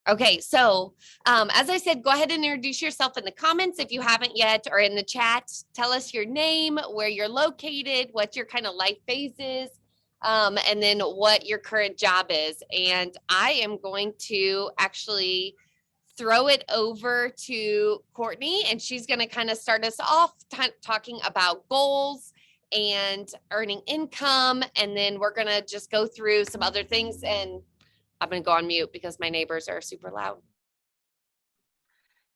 Okay, so as I said, go ahead and introduce yourself in the comments if you haven't yet, or in the chat. Tell us your name, where you're located, what your kind of life phase is, and then what your current job is. And I am going to actually throw it over to Courtney, and she's going to kind of start us off talking about goals and earning income. And then we're going to just go through some other things, and I'm going to go on mute because my neighbors are super loud.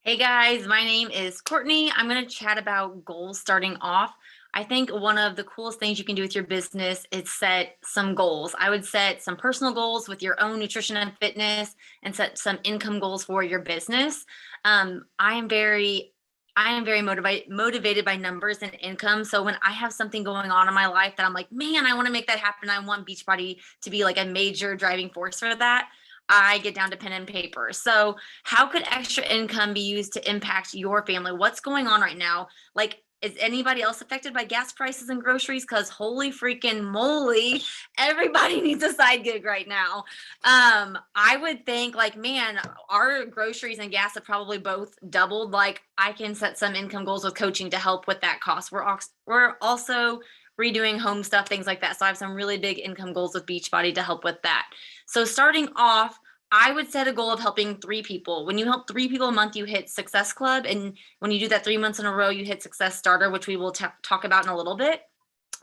Hey guys, my name is Courtney. I'm going to chat about goals starting off. I think one of the coolest things you can do with your business is set some goals. I would set some personal goals with your own nutrition and fitness, and set some income goals for your business. I am very motivated by numbers and income. So when I have something going on in my life that I'm like, man, I want to make that happen, I want Beachbody to be like a major driving force for that, I get down to pen and paper. So how could extra income be used to impact your family? What's going on right now? Like, is anybody else affected by gas prices and groceries? Because holy freaking moly, everybody needs a side gig right now. I would think like, man, our groceries and gas have probably both doubled. Like, I can set some income goals with coaching to help with that cost. We're also redoing home stuff, things like that. So I have some really big income goals with Beachbody to help with that. So starting off, I would set a goal of helping 3 people. When you help 3 people a month, you hit Success Club. And when you do that 3 months in a row, you hit Success Starter, which we will talk about in a little bit.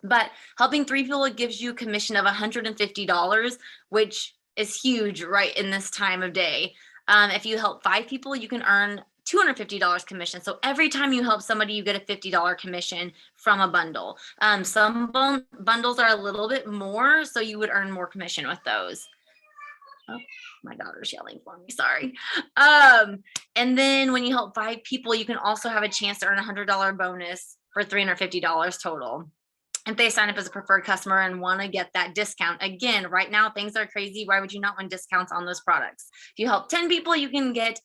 But helping 3 people gives you a commission of $150, which is huge right in this time of day. If you help 5 people, you can earn $250 commission. So every time you help somebody, you get a $50 commission from a bundle. Some bundles are a little bit more, so you would earn more commission with those. Oh, my daughter's yelling for me, sorry. And then when you help 5 people, you can also have a chance to earn a $100 bonus for $350 total if they sign up as a preferred customer and want to get that discount. Again, right now things are crazy. Why would you not want discounts on those products? If you help 10 people, you can get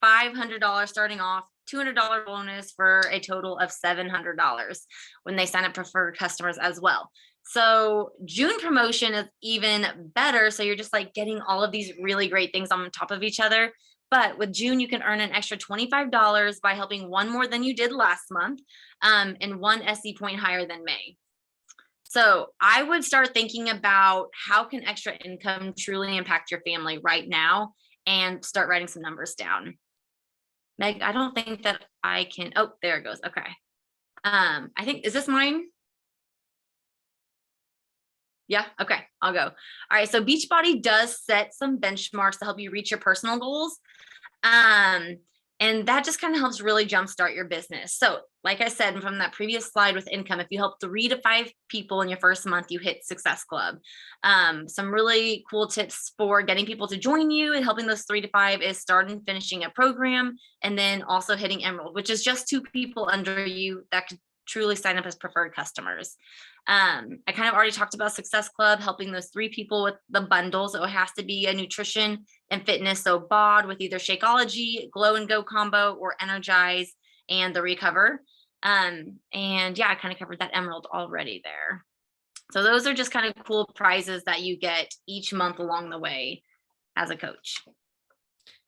$500 starting off, $200 bonus for a total of $700 when they sign up preferred customers as well. So June promotion is even better. So you're just like getting all of these really great things on top of each other. But with June, you can earn an extra $25 by helping 1 more than you did last month, and 1 SE point higher than May. So I would start thinking about how can extra income truly impact your family right now, and start writing some numbers down. Meg, I don't think that I can. Oh, there it goes. Okay. I think, is this mine? Yeah. Okay. I'll go. All right. So Beachbody does set some benchmarks to help you reach your personal goals. And that just kind of helps really jumpstart your business. So like I said, from that previous slide with income, if you help 3 to 5 people in your first month, you hit Success Club. Some really cool tips for getting people to join you and helping those 3 to 5 is starting and finishing a program, and then also hitting Emerald, which is just 2 people under you that could truly sign up as preferred customers. I kind of already talked about Success Club, helping those 3 people with the bundles. So it has to be a nutrition and fitness. So BOD with either Shakeology, Glow and Go combo, or Energize and the Recover. And yeah, I kind of covered that Emerald already there. So those are just kind of cool prizes that you get each month along the way as a coach.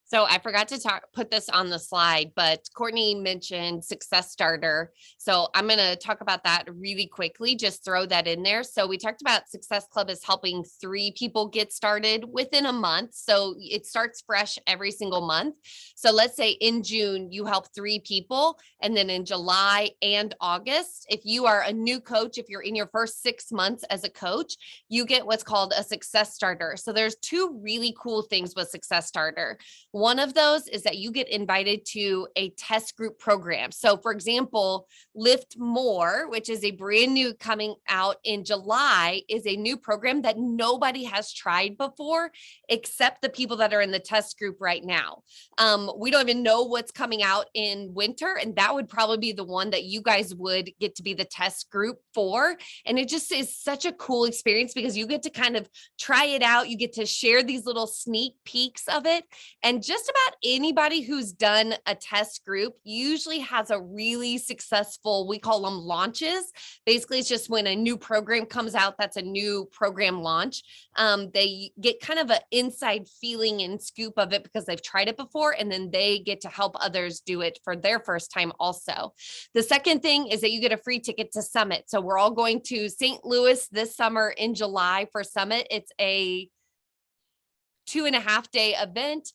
So I forgot to put this on the slide, but Courtney mentioned Success Starter. So I'm going to talk about that really quickly, just throw that in there. So we talked about Success Club is helping 3 people get started within a month. So it starts fresh every single month. So let's say in June, you help 3 people. And then in July and August, if you are a new coach, if you're in your first 6 months as a coach, you get what's called a Success Starter. So there's 2 really cool things with Success Starter. One of those is that you get invited to a test group program. So for example, Lift More, which is a brand new coming out in July, is a new program that nobody has tried before, except the people that are in the test group right now. We don't even know what's coming out in winter, and that would probably be the one that you guys would get to be the test group for. And it just is such a cool experience because you get to kind of try it out. You get to share these little sneak peeks of it, and just about anybody who's done a test group usually has a really successful, we call them launches. Basically, it's just when a new program comes out, that's a new program launch. They get kind of an inside feeling and scoop of it because they've tried it before, and then they get to help others do it for their first time also. The second thing is that you get a free ticket to Summit. So we're all going to St. Louis this summer in July for Summit. It's a 2.5 day event.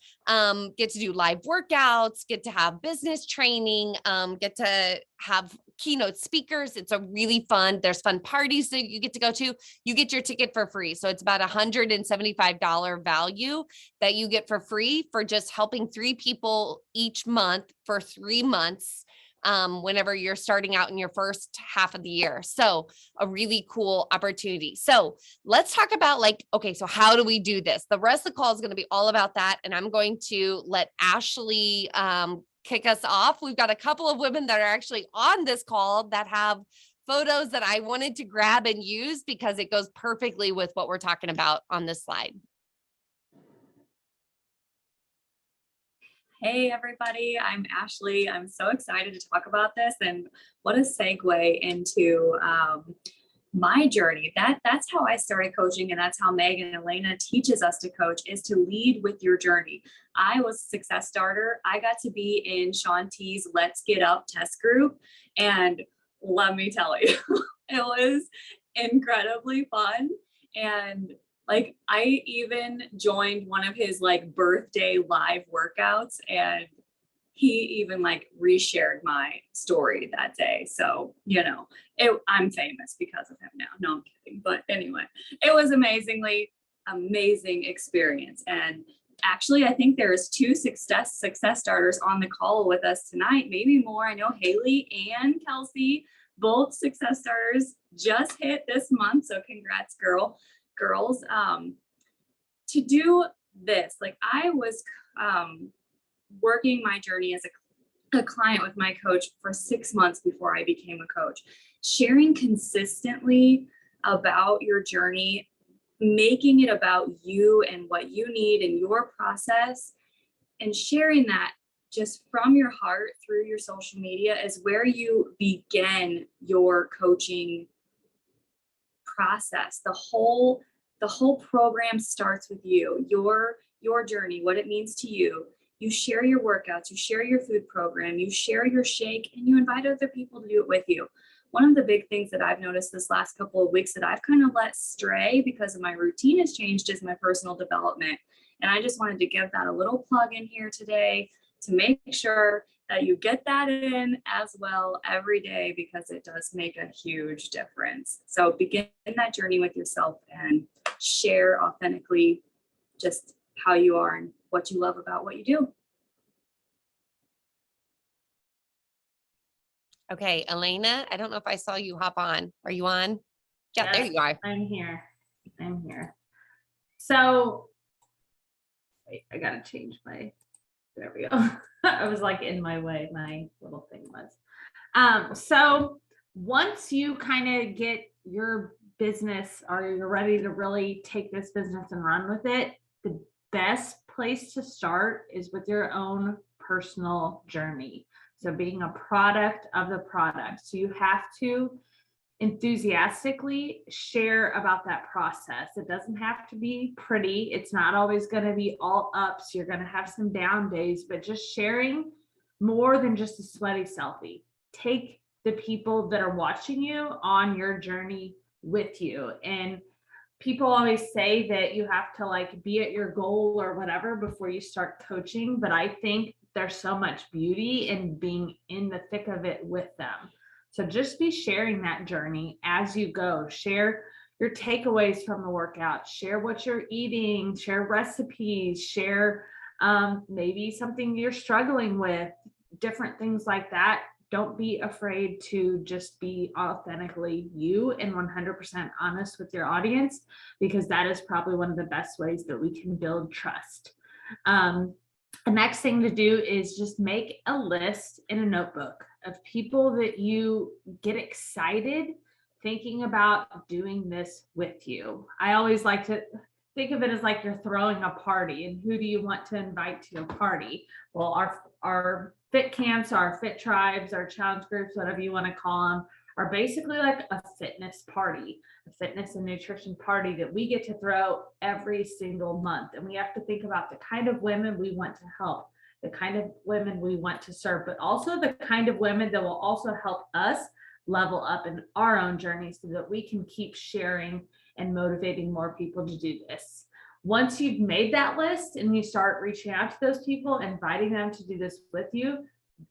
Get to do live workouts, get to have business training, get to have keynote speakers. It's a really fun, there's fun parties that you get to go to. You get your ticket for free. So it's about $175 value that you get for free for just helping 3 people each month for 3 months. Whenever you're starting out in your first half of the year. So a really cool opportunity. So let's talk about like, okay, so how do we do this? The rest of the call is going to be all about that. And I'm going to let Ashley kick us off. We've got a couple of women that are actually on this call that have photos that I wanted to grab and use because it goes perfectly with what we're talking about on this slide. Hey everybody, I'm Ashley. I'm so excited to talk about this, and what a segue into my journey. That's how I started coaching, and that's how Megan and Elena teaches us to coach, is to lead with your journey. I was a success starter. I got to be in Shaun T's Let's Get Up test group, and let me tell you, it was incredibly fun. And like, I even joined one of his like birthday live workouts, and he even like reshared my story that day. So, you know, I'm famous because of him now. No, I'm kidding. But anyway, it was amazing experience. And actually, I think there's 2 success starters on the call with us tonight, maybe more. I know Haley and Kelsey, both success starters, just hit this month. So congrats, girls. To do this, like, I was working my journey as a client with my coach for 6 months before I became a coach, sharing consistently about your journey, making it about you and what you need in your process, and sharing that just from your heart through your social media is where you begin your coaching process. The whole program starts with you, your journey, what it means to you. You share your workouts, you share your food program, you share your shake, and you invite other people to do it with you. One of the big things that I've noticed this last couple of weeks that I've kind of let stray because of my routine has changed is my personal development. And I just wanted to give that a little plug in here today to make sure that you get that in as well every day, because it does make a huge difference. So begin that journey with yourself and share authentically just how you are and what you love about what you do. Okay, Elena, I don't know if I saw you hop on. Are you on? Yeah, yes, there you are. I'm here. So wait, I gotta change there we go. I was like in my way, my little thing was. So once you kind of get your business, or you're ready to really take this business and run with it, the best place to start is with your own personal journey. So being a product of the product. So you have to enthusiastically share about that process. It doesn't have to be pretty. It's not always going to be all ups. You're going to have some down days, but just sharing more than just a sweaty selfie. Take the people that are watching you on your journey with you. And people always say that you have to like be at your goal or whatever before you start coaching, but I think there's so much beauty in being in the thick of it with them. So just be sharing that journey as you go. Share your takeaways from the workout, share what you're eating, share recipes, share maybe something you're struggling with, different things like that. Don't be afraid to just be authentically you and 100% honest with your audience, because that is probably one of the best ways that we can build trust. The next thing to do is just make a list in a notebook of people that you get excited thinking about doing this with you. I always like to think of it as like you're throwing a party, and who do you want to invite to your party? Well, our fit camps, our fit tribes, our challenge groups, whatever you want to call them, are basically like a fitness party, a fitness and nutrition party that we get to throw every single month. And we have to think about the kind of women we want to help, the kind of women we want to serve, but also the kind of women that will also help us level up in our own journey so that we can keep sharing and motivating more people to do this. Once you've made that list and you start reaching out to those people, inviting them to do this with you,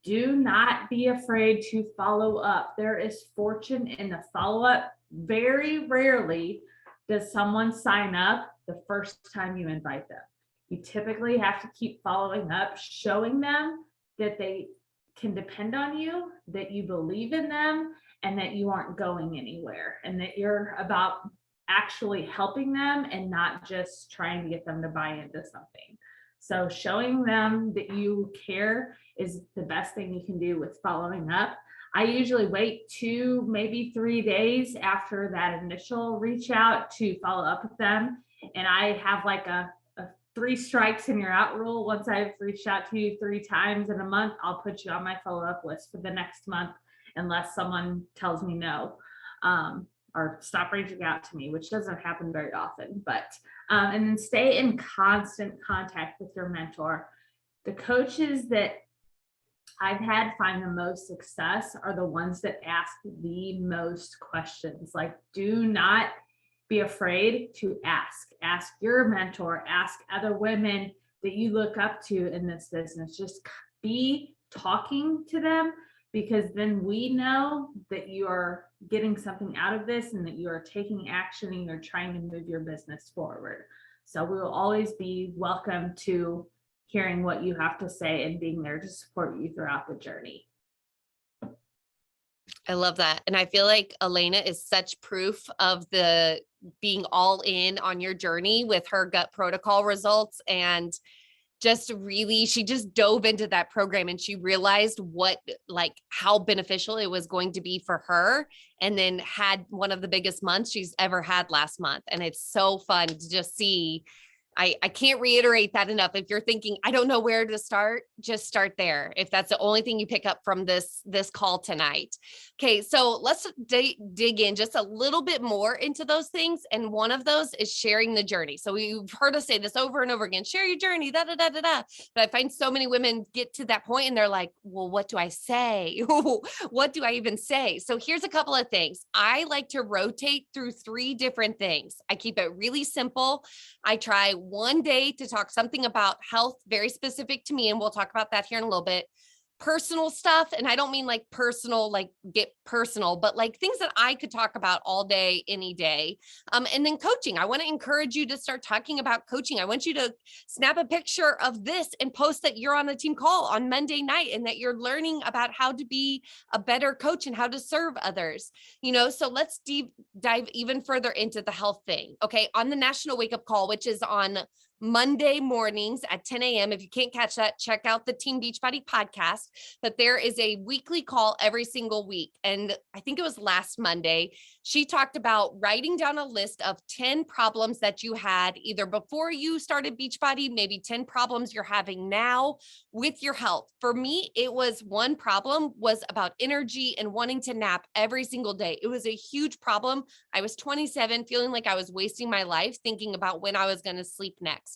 do not be afraid to follow up. There is fortune in the follow-up. Very rarely does someone sign up the first time you invite them. You typically have to keep following up, showing them that they can depend on you, that you believe in them, and that you aren't going anywhere, and that you're about actually helping them and not just trying to get them to buy into something. So showing them that you care is the best thing you can do with following up. I usually wait 2, maybe 3 days after that initial reach out to follow up with them. And I have like a 3 strikes and you're out rule. Once I've reached out to you 3 times in a month, I'll put you on my follow-up list for the next month, unless someone tells me no. Or stop reaching out to me, which doesn't happen very often, but, and then stay in constant contact with your mentor. The coaches that I've had find the most success are the ones that ask the most questions. Like, do not be afraid to ask your mentor, ask other women that you look up to in this business. Just be talking to them, because then we know that you are getting something out of this and that you are taking action and you're trying to move your business forward. So we will always be welcome to hearing what you have to say and being there to support you throughout the journey. I love that. And I feel like Elena is such proof of the being all in on your journey with her gut protocol results, and just really, she just dove into that program and she realized how beneficial it was going to be for her, and then had one of the biggest months she's ever had last month. And it's so fun to just see. I can't reiterate that enough. If you're thinking, I don't know where to start, just start there. If that's the only thing you pick up from this call tonight. Okay. So let's dig in just a little bit more into those things. And one of those is sharing the journey. So you've heard us say this over and over again, share your journey, da, da, da, da, da. But I find so many women get to that point and they're like, well, what do I say? What do I even say? So here's a couple of things. I like to rotate through 3 different things. I keep it really simple. I try one day to talk something about health, very specific to me, and we'll talk about that here in a little bit. Personal stuff, and I don't mean like personal, like get personal, but like things that I could talk about all day, any day. And then coaching. I want to encourage you to start talking about coaching. I want you to snap a picture of this and post that you're on a team call on Monday night and that you're learning about how to be a better coach and how to serve others. So let's dive even further into the health thing. Okay. On the National Wake Up Call, which is on Monday mornings at 10 a.m. If you can't catch that, check out the Team Beachbody podcast. But there is a weekly call every single week. And I think it was last Monday, she talked about writing down a list of 10 problems that you had either before you started Beachbody, maybe 10 problems you're having now with your health. For me, it was one problem was about energy and wanting to nap every single day. It was a huge problem. I was 27, feeling like I was wasting my life thinking about when I was going to sleep next.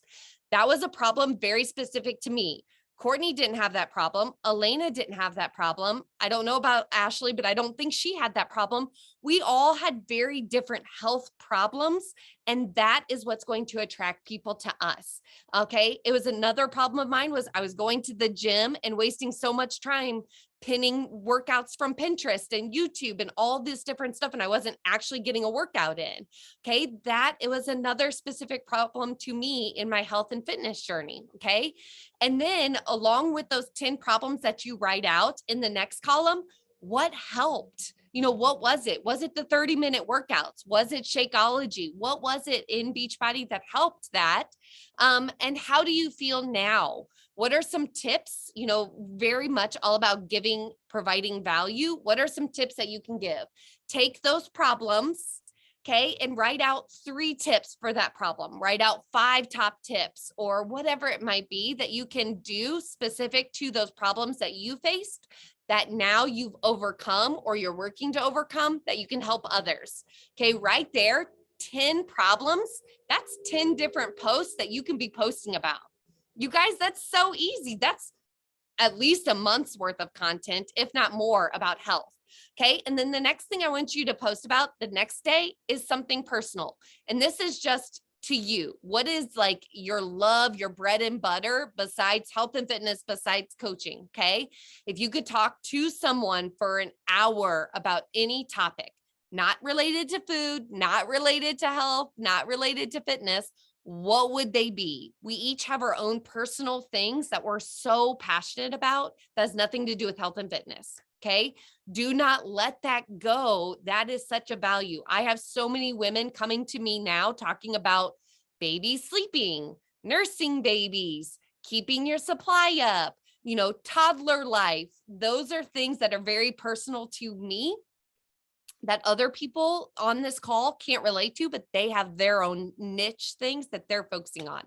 That was a problem very specific to me. Courtney didn't have that problem. Elena didn't have that problem. I don't know about Ashley, but I don't think she had that problem. We all had very different health problems, and that is what's going to attract people to us. Okay. It was another problem of mine was I was going to the gym and wasting so much time pinning workouts from Pinterest and YouTube and all this different stuff. And I wasn't actually getting a workout in. Okay. It was another specific problem to me in my health and fitness journey. Okay. And then along with those 10 problems that you write out in the next column, what helped? What was it? Was it the 30-minute workouts? Was it Shakeology? What was it in Beachbody that helped that? And how do you feel now? What are some tips, very much all about providing value. What are some tips that you can give? Take those problems, Okay. And write out 3 tips for that problem. Write out 5 top tips or whatever it might be that you can do specific to those problems that you faced that now you've overcome or you're working to overcome that you can help others. Okay. Right there, 10 problems. That's 10 different posts that you can be posting about. You guys, that's so easy. That's at least a month's worth of content, if not more, about health. Okay. And then the next thing I want you to post about the next day is something personal. And this is just to you. What is like your love, your bread and butter besides health and fitness, besides coaching? Okay. If you could talk to someone for an hour about any topic, not related to food, not related to health, not related to fitness, what would they be? We each have our own personal things that we're so passionate about that has nothing to do with health and fitness. Okay. Do not let that go. That is such a value. I have so many women coming to me now talking about babies sleeping, nursing babies, keeping your supply up, toddler life. Those are things that are very personal to me that other people on this call can't relate to, but they have their own niche things that they're focusing on.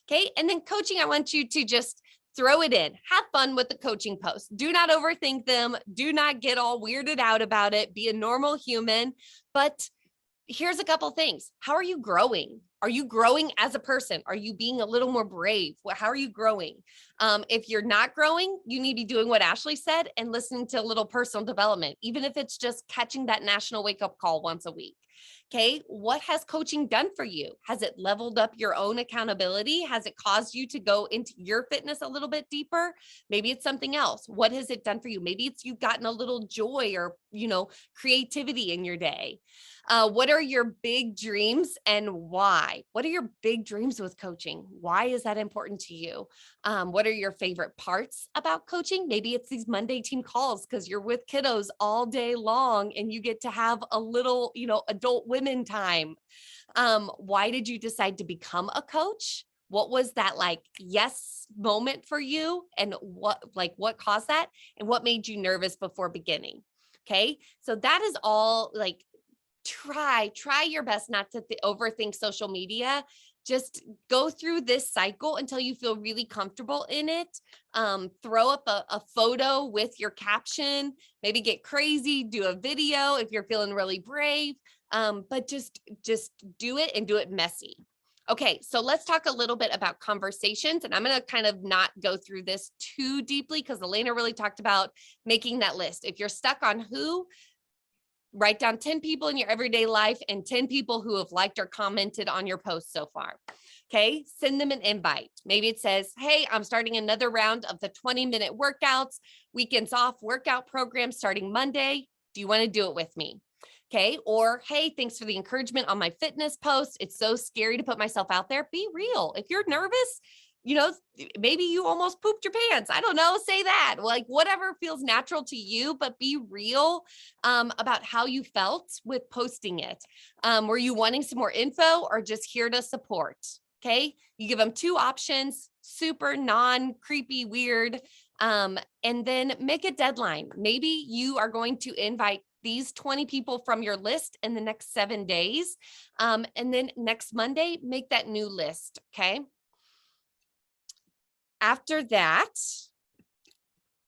Okay. And then coaching, I want you to just throw it in, have fun with the coaching posts. Do not overthink them. Do not get all weirded out about it. Be a normal human. But here's a couple things. How are you growing? Are you growing as a person? Are you being a little more brave? How are you growing? If you're not growing, you need to be doing what Ashley said and listening to a little personal development, even if it's just catching that national wake up call once a week. Okay. What has coaching done for you? Has it leveled up your own accountability? Has it caused you to go into your fitness a little bit deeper? Maybe it's something else. What has it done for you? Maybe it's you've gotten a little joy or, creativity in your day. What are your big dreams and why? What are your big dreams with coaching? Why is that important to you? What are your favorite parts about coaching? Maybe it's these Monday team calls because you're with kiddos all day long and you get to have a little, adult women time. Why did you decide to become a coach? What was that yes moment for you? And what caused that? And what made you nervous before beginning? Okay. So that is all try your best not to overthink social media. Just go through this cycle until you feel really comfortable in it. Throw up a photo with your caption, maybe get crazy, do a video if you're feeling really brave. But just do it and do it messy. Okay, so let's talk a little bit about conversations, and I'm going to kind of not go through this too deeply because Elena really talked about making that list. If you're stuck on who, write down 10 people in your everyday life and 10 people who have liked or commented on your post so far. Okay, send them an invite. Maybe it says, hey, I'm starting another round of the 20-minute workouts, weekends off workout program starting Monday. Do you want to do it with me? Okay, or hey, thanks for the encouragement on my fitness post. It's so scary to put myself out there. Be real. If you're nervous, maybe you almost pooped your pants. I don't know, say that. Whatever feels natural to you, but be real about how you felt with posting it. Were you wanting some more info or just here to support? Okay, you give them 2 options, super non-creepy, weird, and then make a deadline. Maybe you are going to invite these 20 people from your list in the next 7 days. And then next Monday, make that new list. Okay. After that,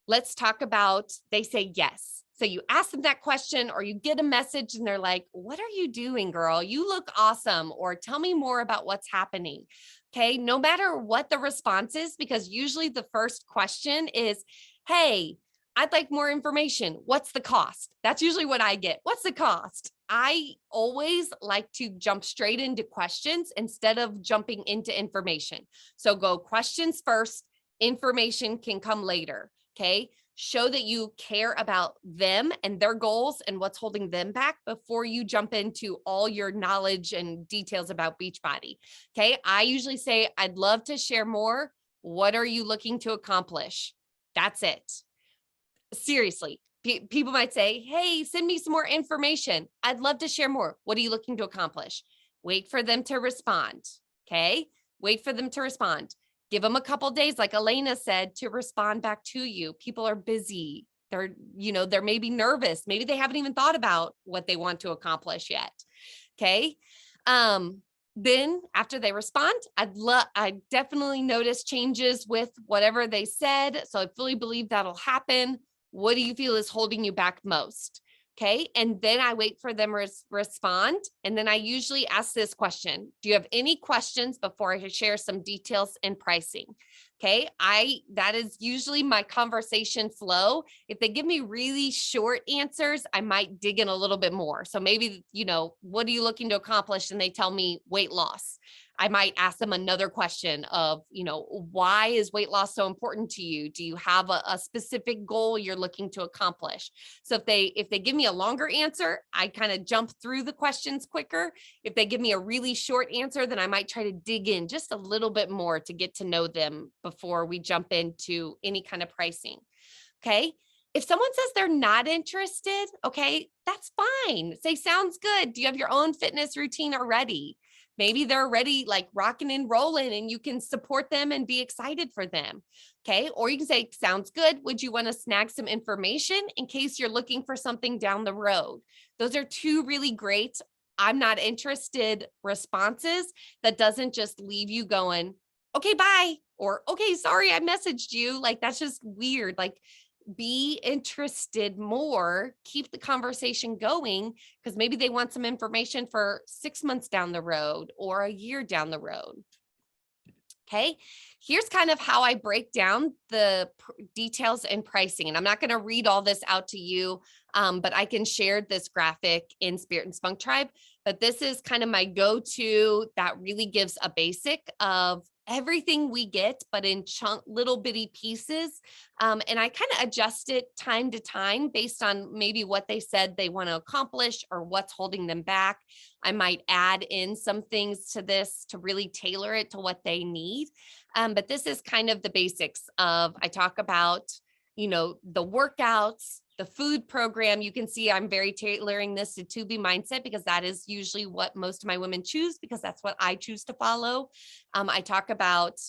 let's talk about, they say yes. So you ask them that question or you get a message and they're like, what are you doing, girl? You look awesome. Or tell me more about what's happening. Okay. No matter what the response is, because usually the first question is, hey, I'd like more information. What's the cost? That's usually what I get. What's the cost? I always like to jump straight into questions instead of jumping into information. So go questions first, information can come later. Okay. Show that you care about them and their goals and what's holding them back before you jump into all your knowledge and details about Beachbody. Okay. I usually say, I'd love to share more. What are you looking to accomplish? That's it. Seriously, people might say, hey, send me some more information. I'd love to share more. What are you looking to accomplish? Wait for them to respond. Okay. Wait for them to respond. Give them a couple days, like Elena said, to respond back to you. People are busy. They're maybe nervous. Maybe they haven't even thought about what they want to accomplish yet. Okay. Then after they respond, I definitely notice changes with whatever they said. So I fully believe that'll happen. What do you feel is holding you back most? Okay. And then I wait for them to respond. And then I usually ask this question. Do you have any questions before I share some details and pricing? Okay. That is usually my conversation flow. If they give me really short answers, I might dig in a little bit more. So maybe, what are you looking to accomplish? And they tell me weight loss. I might ask them another question of, why is weight loss so important to you? Do you have a specific goal you're looking to accomplish? So if they give me a longer answer, I kind of jump through the questions quicker. If they give me a really short answer, then I might try to dig in just a little bit more to get to know them before we jump into any kind of pricing. Okay. If someone says they're not interested, okay, that's fine. Say, sounds good. Do you have your own fitness routine already? Maybe they're already like rocking and rolling and you can support them and be excited for them. Okay. Or you can say, sounds good. Would you want to snag some information in case you're looking for something down the road? Those are two really great I'm not interested responses that doesn't just leave you going, okay, bye. Or, okay, sorry, I messaged you. Like, that's just weird. Like, be interested more, keep the conversation going, because maybe they want some information for 6 months down the road or a year down the road. Okay, here's kind of how I break down the details and pricing. And I'm not going to read all this out to you, but I can share this graphic in Spirit and Spunk Tribe. But this is kind of my go-to that really gives a basic of everything we get, but in little bitty pieces. And I kind of adjust it time to time based on maybe what they said they want to accomplish or what's holding them back. I might add in some things to this to really tailor it to what they need. But this is kind of the basics of, I talk about, the workouts, the food program. You can see I'm very tailoring this to To Be Mindset because that is usually what most of my women choose because that's what I choose to follow. I talk about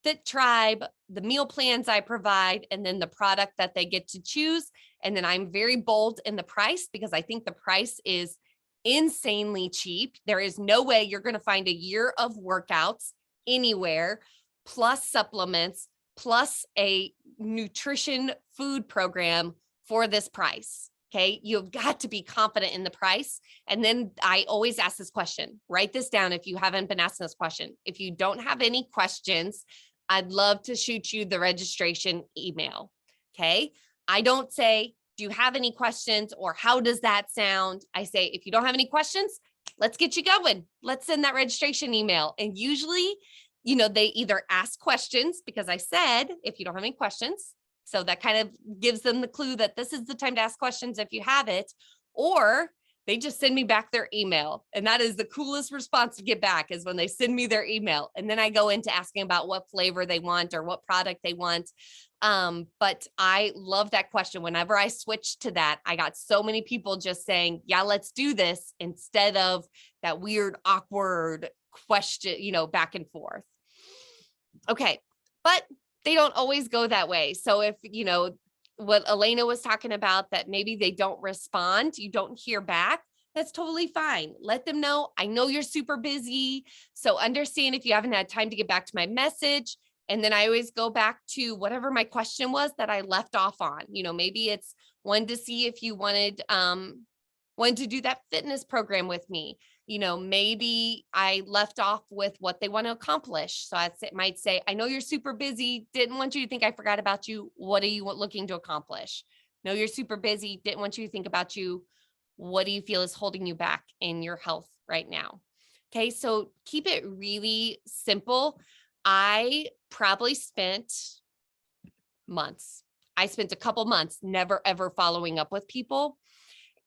Fit Tribe, the meal plans I provide, and then the product that they get to choose. And then I'm very bold in the price because I think the price is insanely cheap. There is no way you're going to find a year of workouts anywhere, plus supplements, plus a nutrition food program for this price. Okay. You've got to be confident in the price. And then I always ask this question, write this down. If you haven't been asking this question, if you don't have any questions, I'd love to shoot you the registration email. Okay. I don't say, do you have any questions or how does that sound? I say, if you don't have any questions, let's get you going. Let's send that registration email. And usually, they either ask questions because I said, if you don't have any questions, so that kind of gives them the clue that this is the time to ask questions if you have it, or they just send me back their email. And that is the coolest response to get back is when they send me their email. And then I go into asking about what flavor they want or what product they want. But I love that question. Whenever I switched to that, I got so many people just saying, yeah, let's do this instead of that weird, awkward question, back and forth. Okay. But they don't always go that way. So if, what Elena was talking about, that maybe they don't respond, you don't hear back, that's totally fine. Let them know, I know you're super busy. So understand if you haven't had time to get back to my message. And then I always go back to whatever my question was that I left off on. Maybe it's one to see if you wanted to do that fitness program with me. Maybe I left off with what they want to accomplish. So I might say, I know you're super busy. Didn't want you to think I forgot about you. What are you looking to accomplish? No, you're super busy. Didn't want you to think about you. What do you feel is holding you back in your health right now? Okay. So keep it really simple. I probably spent months. I spent a couple months never, ever following up with people.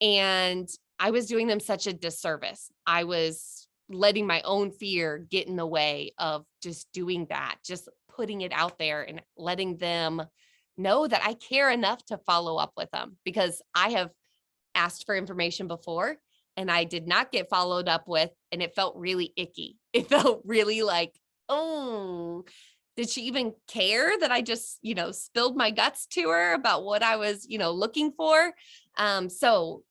And I was doing them such a disservice. I was letting my own fear get in the way of just doing that, just putting it out there and letting them know that I care enough to follow up with them, because I have asked for information before and I did not get followed up with, and it felt really icky. It felt really like, oh, did she even care that I just, spilled my guts to her about what I was, looking for? So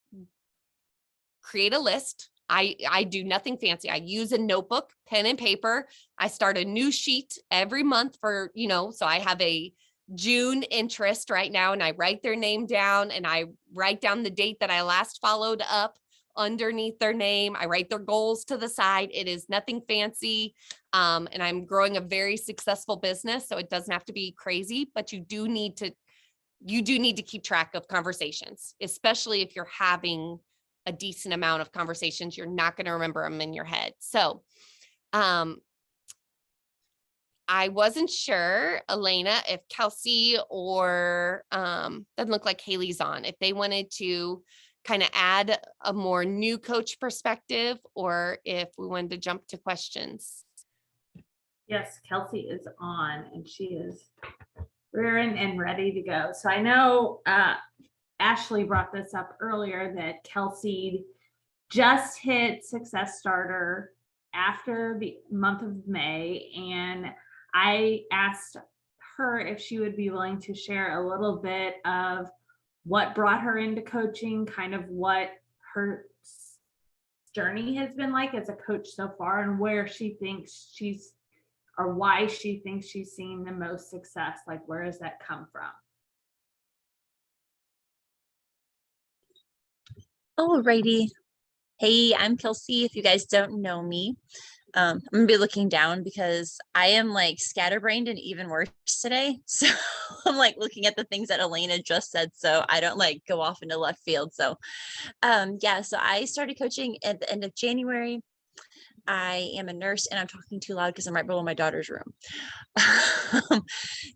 create a list I do nothing fancy. I use a notebook, pen and paper. I start a new sheet every month for, so I have a June interest right now, and I write their name down, and I write down the date that I last followed up underneath their name. I write their goals to the side. It is nothing fancy. And I'm growing a very successful business, so it doesn't have to be crazy, but you do need to keep track of conversations, especially if you're having a decent amount of conversations. You're not going to remember them in your head. So, I wasn't sure, Elena, if Kelsey or doesn't look like Haley's on, if they wanted to kind of add a more new coach perspective, or if we wanted to jump to questions. Yes, Kelsey is on, and she is rearing and ready to go. So I know Ashley brought this up earlier that Kelsey just hit Success Starter after the month of May, and I asked her if she would be willing to share a little bit of what brought her into coaching, kind of what her journey has been like as a coach so far, and where she thinks or why she thinks she's seeing the most success. Like, where does that come from? Alrighty. Hey, I'm Kelsey. If you guys don't know me, I'm gonna be looking down because I am like scatterbrained and even worse today. So I'm like looking at the things that Elena just said, so I don't like go off into left field. So yeah, so I started coaching at the end of January. I am a nurse, and I'm talking too loud because I'm right below my daughter's room.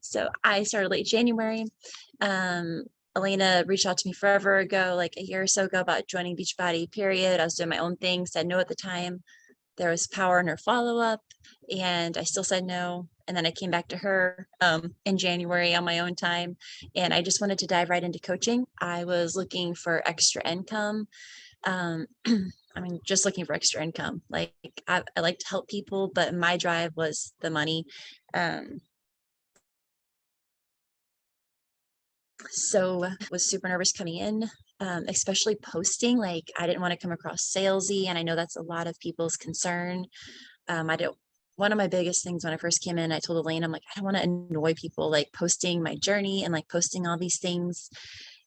So I started late January. Elena reached out to me forever ago, like a year or so ago, about joining Beachbody, period. I was doing my own thing, said no at the time. There was power in her follow-up, and I still said no. And then I came back to her in January on my own time, and I just wanted to dive right into coaching. I was looking for extra income. I mean, just looking for extra income. Like I like to help people, but my drive was the money. So I was super nervous coming in, especially posting. Like I didn't want to come across salesy, and I know that's a lot of people's concern. One of my biggest things when I first came in, I told Elaine, I'm like, I don't want to annoy people, like posting my journey and like posting all these things.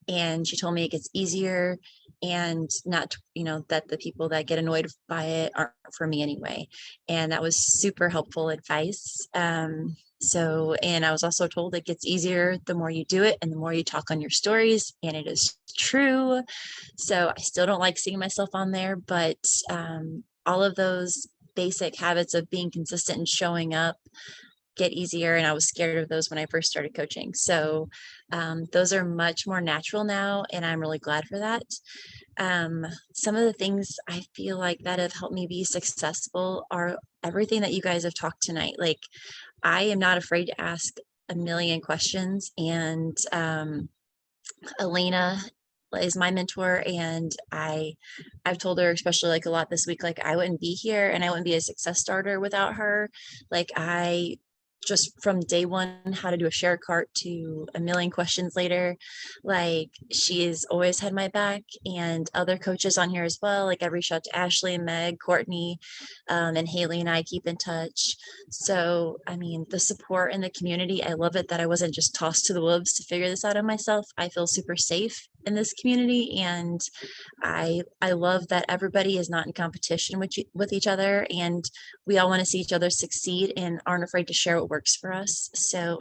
And she told me it gets easier, and not, that the people that get annoyed by it aren't for me anyway. And that was super helpful advice. And I was also told it gets easier the more you do it and the more you talk on your stories. And it is true. So I still don't like seeing myself on there, but all of those basic habits of being consistent and showing up get easier. And I was scared of those when I first started coaching. So those are much more natural now, and I'm really glad for that. Some of the things I feel like that have helped me be successful are everything that you guys have talked tonight. Like I am not afraid to ask a million questions, and Elena is my mentor, and I've told her, especially like a lot this week, like I wouldn't be here and I wouldn't be a Success Starter without her. Like I just from day one, how to do a share cart to a million questions later, like she has always had my back, and other coaches on here as well. Like I reached out to Ashley and Meg, Courtney, and Haley, and I keep in touch. So, I mean, the support in the community, I love it that I wasn't just tossed to the wolves to figure this out on myself. I feel super safe in this community, and I love that everybody is not in competition with each other, and we all want to see each other succeed and aren't afraid to share what works for us. So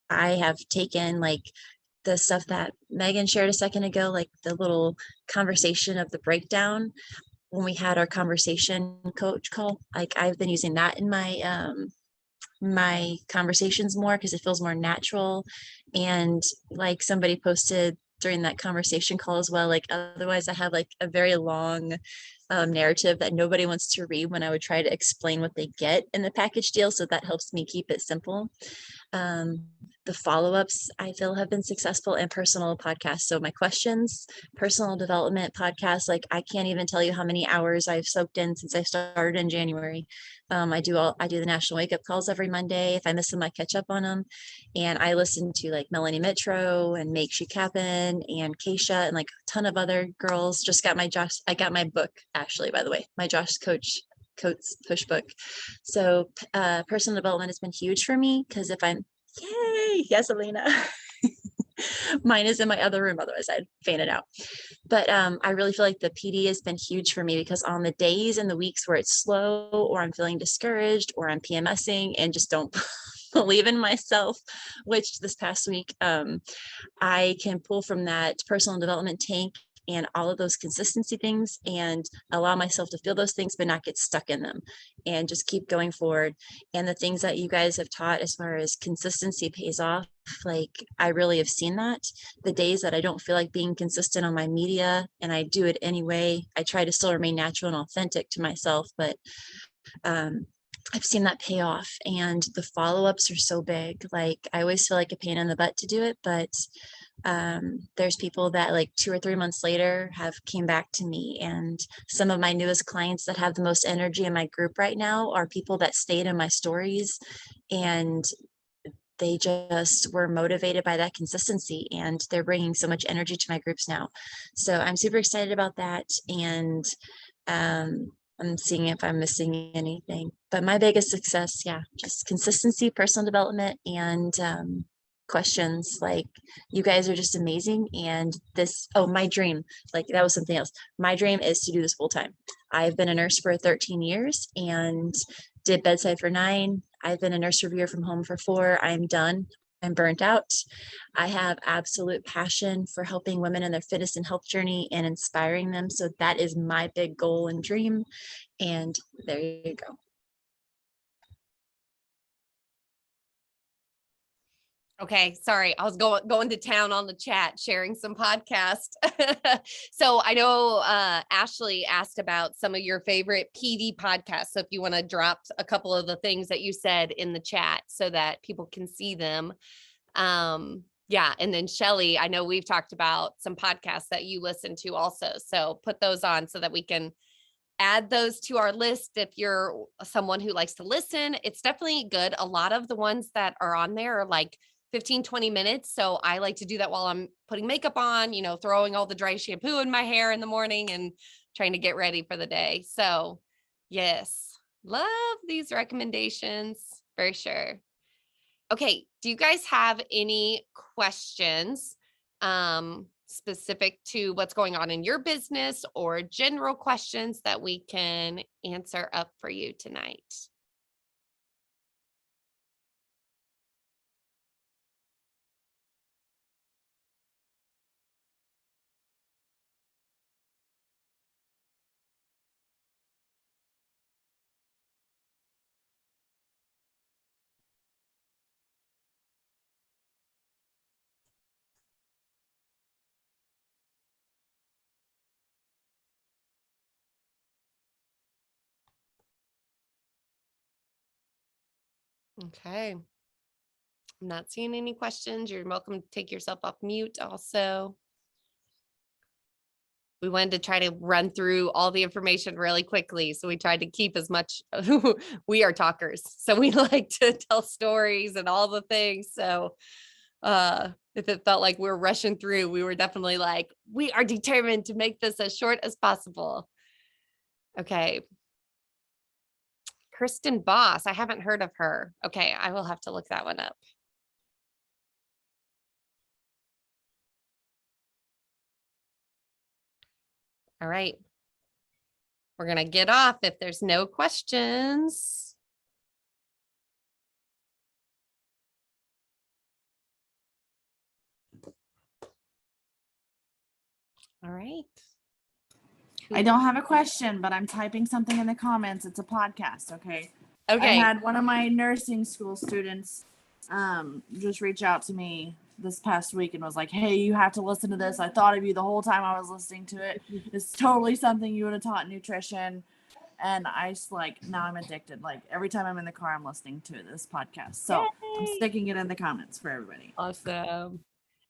I have taken like the stuff that Megan shared a second ago, like the little conversation of the breakdown when we had our conversation coach call. Like I've been using that in my my conversations more because it feels more natural. And like somebody posted during that conversation call as well, like otherwise I have like a very long narrative that nobody wants to read when I would try to explain what they get in the package deal. So that helps me keep it simple. The follow-ups I feel have been successful, and personal podcasts. So my questions, personal development podcasts, like I can't even tell you how many hours I've soaked in since I started in January. I do the national wake up calls every Monday. If I miss them, I catch up on them. And I listen to like Melanie Mitro and Make She Kappen and Keisha and like a ton of other girls. I got my book, Ashley, by the way, my Josh Coates push book. So personal development has been huge for me, because if I'm, yay, yes, Elena. Mine is in my other room, otherwise I'd fainted out. But I really feel like the PD has been huge for me, because on the days and the weeks where it's slow, or I'm feeling discouraged, or I'm PMSing and just don't believe in myself, which this past week, I can pull from that personal development tank and all of those consistency things, and allow myself to feel those things, but not get stuck in them, and just keep going forward. And the things that you guys have taught as far as consistency pays off. Like I really have seen that. The days that I don't feel like being consistent on my media, and I do it anyway, I try to still remain natural and authentic to myself, but I've seen that pay off. And the follow-ups are so big. Like I always feel like a pain in the butt to do it, but there's people that like 2 or 3 months later have came back to me. And some of my newest clients that have the most energy in my group right now are people that stayed in my stories, and they just were motivated by that consistency, and they're bringing so much energy to my groups now. So I'm super excited about that. And I'm seeing if I'm missing anything, but my biggest success, yeah, just consistency, personal development, and questions. Like you guys are just amazing. And my dream, like that was something else. My dream is to do this full time. I've been a nurse for 13 years and did bedside for 9. I've been a nurse reviewer from home for 4. I'm done. I'm burnt out. I have absolute passion for helping women in their fitness and health journey and inspiring them. So that is my big goal and dream. And there you go. Okay, sorry. I was going to town on the chat, sharing some podcast. So I know Ashley asked about some of your favorite PD podcasts. So if you want to drop a couple of the things that you said in the chat so that people can see them. Yeah. And then Shelly, I know we've talked about some podcasts that you listen to also. So put those on so that we can add those to our list. If you're someone who likes to listen, it's definitely good. A lot of the ones that are on there are like 15, 20 minutes. So I like to do that while I'm putting makeup on, throwing all the dry shampoo in my hair in the morning and trying to get ready for the day. So yes, love these recommendations for sure. Okay. Do you guys have any questions specific to what's going on in your business, or general questions that we can answer up for you tonight? Okay. I'm not seeing any questions. You're welcome to take yourself off mute also. We wanted to try to run through all the information really quickly. So we tried to keep as much, we are talkers. So we like to tell stories and all the things. So if it felt like we were rushing through, we were definitely like, we are determined to make this as short as possible. Okay. Kristen Boss, I haven't heard of her. Okay, I will have to look that one up. All right. We're going to get off if there's no questions. All right. I don't have a question, but I'm typing something in the comments. It's a podcast, okay? Okay. I had one of my nursing school students just reach out to me this past week and was like, hey, you have to listen to this. I thought of you the whole time I was listening to it. It's totally something you would have taught nutrition. And I just like, now I'm addicted. Like every time I'm in the car, I'm listening to this podcast. So I'm Yay. sticking it in the comments for everybody. Awesome.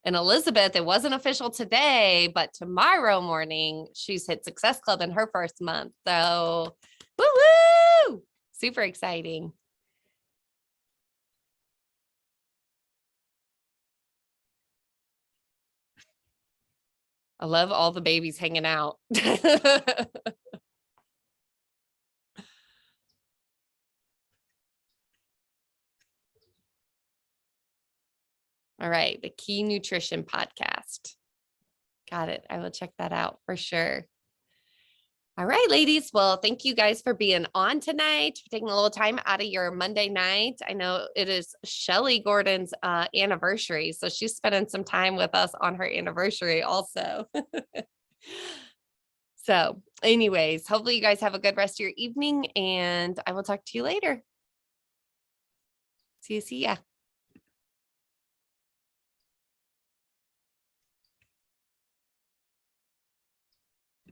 And Elizabeth, it wasn't official today, but tomorrow morning, she's hit Success Club in her first month. So, woo woo! Super exciting. I love all the babies hanging out. All right, the Key Nutrition Podcast. Got it. I will check that out for sure. All right, ladies. Well, thank you guys for being on tonight, for taking a little time out of your Monday night. I know it is Shelly Gordon's anniversary, so she's spending some time with us on her anniversary also. So anyways, hopefully you guys have a good rest of your evening, and I will talk to you later. See ya.